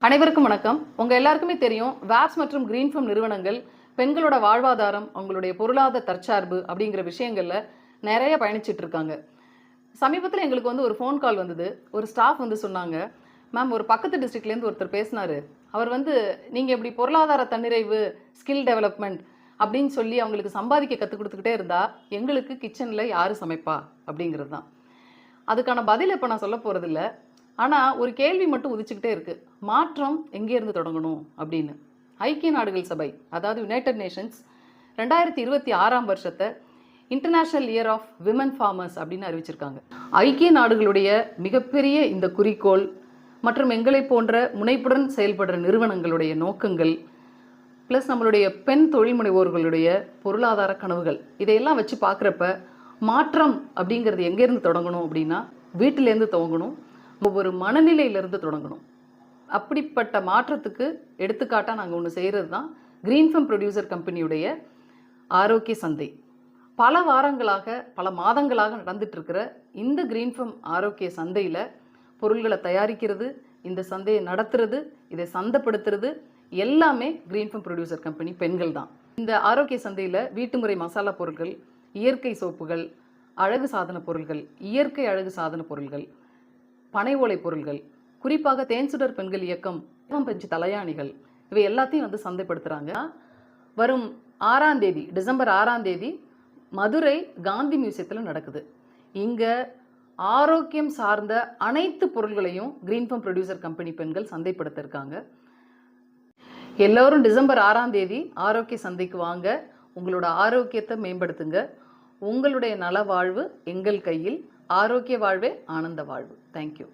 அனைவருக்கும் வணக்கம். உங்க எல்லாருக்குமே தெரியும், வாப்ஸ் மற்றும் கிரீன்ஃபம் நிறுவனங்கள் பெண்களோட வாழ்வாதாரம், அவங்களுடைய பொருளாதார தற்சார்பு அப்படிங்கிற விஷயங்கள்ல நிறைய பயணிச்சிட்டு இருக்காங்க. சமீபத்தில் எங்களுக்கு ஒரு ஃபோன் கால் வந்தது. ஒரு ஸ்டாஃப் சொன்னாங்க, மேம் ஒரு பக்கத்து டிஸ்ட்ரிக்ட்லேருந்து ஒருத்தர் பேசினாரு. அவர் நீங்கள் இப்படி பொருளாதார தன்னிறைவு, ஸ்கில் டெவலப்மெண்ட் அப்படின்னு சொல்லி அவங்களுக்கு சம்பாதிக்க கற்றுக் கொடுத்துக்கிட்டே இருந்தா எங்களுக்கு கிச்சனில் யார் சமைப்பா அப்படிங்கிறது தான். அதுக்கான பதில் இப்போ நான் சொல்ல போகிறதில்ல. ஆனால் ஒரு கேள்வி மட்டும் உதிச்சுக்கிட்டே இருக்குது. மாற்றம் எங்கேருந்து தொடங்கணும் அப்படின்னு. ஐக்கிய நாடுகள் சபை, அதாவது யுனைடெட் நேஷன்ஸ் 2026 வருஷத்தை international year of women farmers அப்படின்னு அறிவிச்சிருக்காங்க. ஐக்கிய நாடுகளுடைய மிகப்பெரிய இந்த குறிக்கோள் மற்றும் எங்களை போன்ற முனைப்புடன் செயல்படுற நிறுவனங்களுடைய நோக்கங்கள், ப்ளஸ் நம்மளுடைய பெண் தொழில் முனைவோர்களுடைய பொருளாதார கனவுகள், இதையெல்லாம் வச்சு பார்க்குறப்ப மாற்றம் அப்படிங்கிறது எங்கேருந்து தொடங்கணும் அப்படின்னா வீட்டிலேருந்து துவங்கணும், ஒவ்வொரு மனநிலையிலிருந்து தொடங்கணும். அப்படிப்பட்ட மாற்றத்துக்கு எடுத்துக்காட்டாக நாங்கள் ஒன்று செய்கிறது தான் கிரீன்ஃபம் ப்ரொடியூசர் கம்பெனியுடைய ஆரோக்கிய சந்தை. பல வாரங்களாக, பல மாதங்களாக நடந்துட்டுருக்கிற இந்த கிரீன்ஃபம் ஆரோக்கிய சந்தையில் பொருள்களை தயாரிக்கிறது, இந்த சந்தையை நடத்துறது, இதை சந்தைப்படுத்துறது எல்லாமே கிரீன்ஃபம் ப்ரொடியூசர் கம்பெனி பெண்கள் தான். இந்த ஆரோக்கிய சந்தையில் வீட்டுமுறை மசாலா பொருட்கள், இயற்கை சோப்புகள், அழகு சாதன பொருட்கள், இயற்கை அழகு சாதன பொருட்கள், பனை ஓலை பொருள்கள், குறிப்பாக தேன்சுடர் பெண்கள் இயக்கம், பஞ்சு தலையாணிகள், இவை எல்லாத்தையும் சந்தைப்படுத்துகிறாங்க. வரும் 6ஆம் தேதி, டிசம்பர் 6ஆம் தேதி மதுரை காந்தி மியூசியத்தில் நடக்குது. இங்கே ஆரோக்கியம் சார்ந்த அனைத்து பொருள்களையும் கிரீன்ஃபம் ப்ரொடியூசர் கம்பெனி பெண்கள் சந்தைப்படுத்த இருக்காங்க. எல்லோரும் டிசம்பர் 6ஆம் தேதி ஆரோக்கிய சந்தைக்கு வாங்க. உங்களோட ஆரோக்கியத்தை மேம்படுத்துங்க. உங்களுடைய நல வாழ்வு எங்கள் கையில். ஆரோக்கிய வாழ்வே ஆனந்த வாழ்வு. தேங்க்யூ.